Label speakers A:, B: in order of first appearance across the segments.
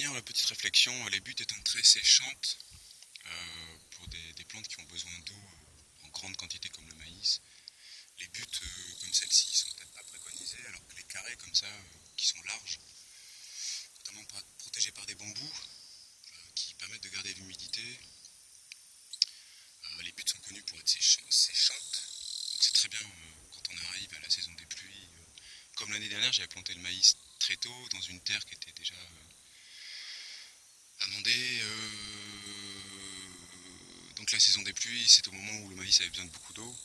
A: finir, la petite réflexion, les buttes étant très séchantes, pour des plantes qui ont besoin d'eau en grande quantité comme le maïs, les buttes comme celle-ci sont peut-être pas préconisées, alors que les carrés comme ça, qui sont larges, notamment protégés par des bambous, qui permettent de garder l'humidité, les buttes sont connues pour être séchantes, donc c'est très bien quand on arrive à la saison des pluies. Comme l'année dernière, j'avais planté le maïs très tôt dans une terre qui était déjà amendée. Donc la saison des pluies, c'est au moment où le maïs avait besoin de beaucoup d'eau.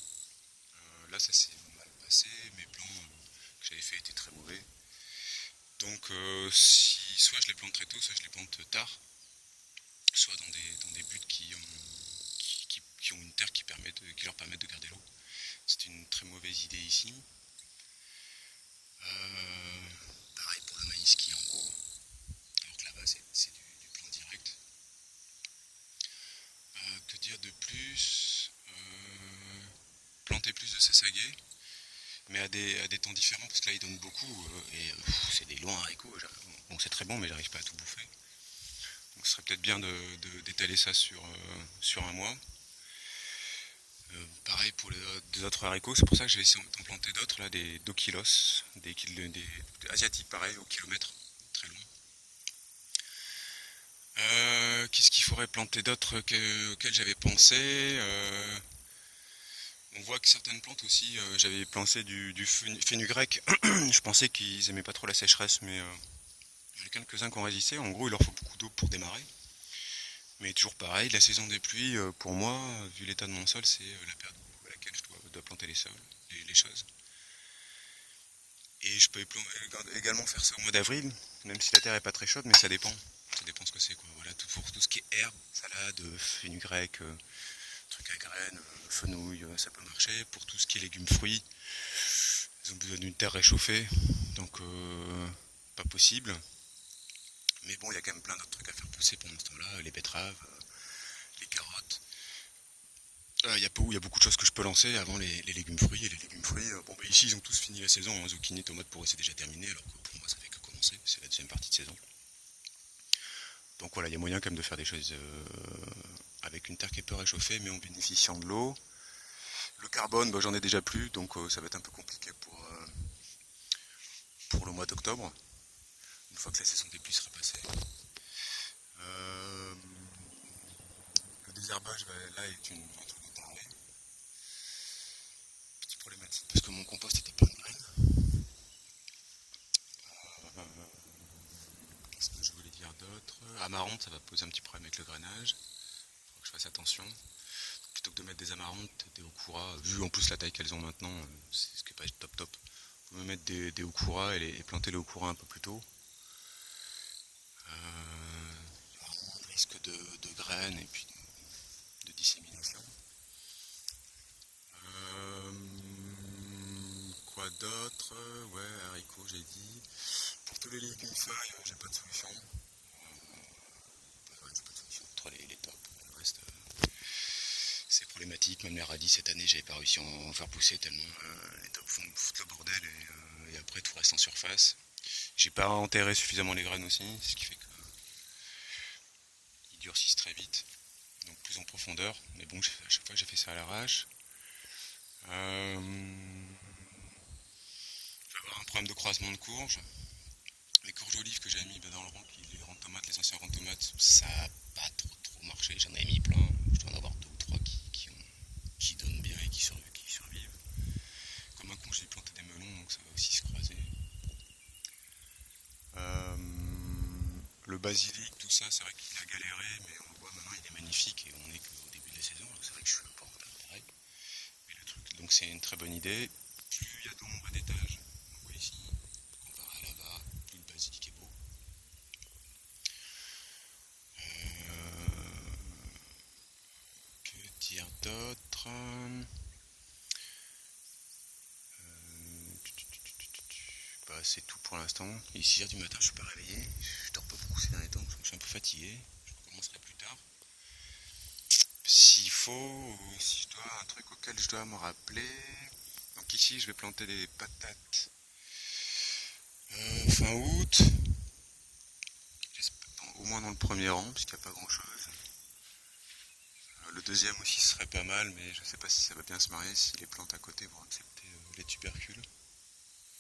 A: Là, ça s'est mal passé. Mes plants que j'avais fait étaient très mauvais. Donc soit je les plante très tôt, soit je les plante tard. Soit dans des buttes qui ont une terre qui leur permet de garder l'eau. C'est une très mauvaise idée ici. Pareil pour le maïs qui est en haut, alors que là-bas c'est du plant direct. Que dire de plus? Planter plus de sassagay, mais à des temps différents, parce que là il donne beaucoup, et c'est des longs haricots. Bon, c'est très bon, mais j'arrive pas à tout bouffer. Donc ce serait peut-être bien d'étaler ça sur un mois. Pareil pour des autres haricots, c'est pour ça que je vais essayer d'en planter d'autres, là, des dokilos, des asiatiques pareil, au kilomètre, très long. Qu'est-ce qu'il faudrait planter d'autres auxquels j'avais pensé? On voit que certaines plantes aussi, j'avais planté du fenugrec. Je pensais qu'ils aimaient pas trop la sécheresse, mais il y en a quelques-uns qui ont résisté. En gros, il leur faut beaucoup d'eau pour démarrer. Mais toujours pareil, la saison des pluies, pour moi, vu l'état de mon sol, c'est la période à laquelle je dois planter les choses. Et je peux également faire ça au mois d'avril, même si la terre est pas très chaude, mais ça dépend. Ça dépend ce que c'est, quoi. Voilà, pour tout ce qui est herbe, salade, fenugrec, trucs à graines, fenouil, ça peut marcher. Pour tout ce qui est légumes, fruits, ils ont besoin d'une terre réchauffée, donc pas possible. Mais bon, il y a quand même plein d'autres trucs à faire pousser pendant ce temps-là, les betteraves, les carottes. Il y a beaucoup de choses que je peux lancer avant les légumes fruits. Et les légumes fruits, bon, bah, ici ils ont tous fini la saison, hein. Zucchini, tomates, pourri, c'est déjà terminé, alors que pour moi ça fait que commencer, c'est la deuxième partie de saison. Donc voilà, il y a moyen quand même de faire des choses avec une terre qui est peu réchauffée, mais en bénéficiant de l'eau. Le carbone, bah, j'en ai déjà plus, donc ça va être un peu compliqué pour le mois d'octobre, une fois que la saison des pluies sera passée. Le désherbage, là, est un truc dont parler. Petite problématique, parce que mon compost était plein de graines. Qu'est-ce que je voulais dire d'autre? Amarantes, ça va poser un petit problème avec le grainage. Il faut que je fasse attention. Plutôt que de mettre des amarantes, des okura, vu en plus la taille qu'elles ont maintenant, c'est ce qui n'est pas top top. Faut me mettre des okura et planter les okura un peu plus tôt. Il y aura moins de risque de graines et puis de dissémination. Quoi d'autre? Ouais, haricots j'ai dit. Pour tous les légumes feuilles, j'ai pas de solution. Ouais, j'ai pas de solution. Entre les tops, le reste, c'est problématique. Même les radis cette année, j'avais pas réussi à en faire pousser tellement les tops foutent le bordel et après tout reste en surface. J'ai pas enterré suffisamment les graines aussi, ce qui fait qu'ils durcissent très vite, donc plus en profondeur. Mais bon, à chaque fois j'ai fait ça à l'arrache. Je vais avoir un problème de croisement de courges. Les courges olives que j'avais mis dans le rang, les rangs de tomates, les anciens rangs de tomates, ça n'a pas trop marché. J'en avais mis plein. Je dois en avoir deux ou trois qui donnent bien et qui survivent. Comme un con, j'ai planté des melons, donc ça va aussi se croiser. Le basilic, tout ça, c'est vrai qu'il a galéré, mais on le voit maintenant, il est magnifique et on n'est qu'au début de la saison. C'est vrai que je suis un peu en retard, pareil. Mais le truc, donc c'est une très bonne idée. Plus il y a d'ombre et d'étages, on voit ici, comparé à là-bas, plus le basilic est beau. Que dire d'autre? Bah, c'est tout pour l'instant. Il est 6h du matin, je suis pas réveillé. Je dors pas beaucoup ces derniers temps, donc je suis un peu fatigué. Je recommencerai plus tard. S'il faut, si je dois, un truc auquel je dois me rappeler. Donc ici, je vais planter des patates fin août. moins dans le premier rang, puisqu'il n'y a pas grand chose. Le deuxième aussi serait pas mal, mais je sais pas si ça va bien se marier, si les plantes à côté vont accepter les tubercules.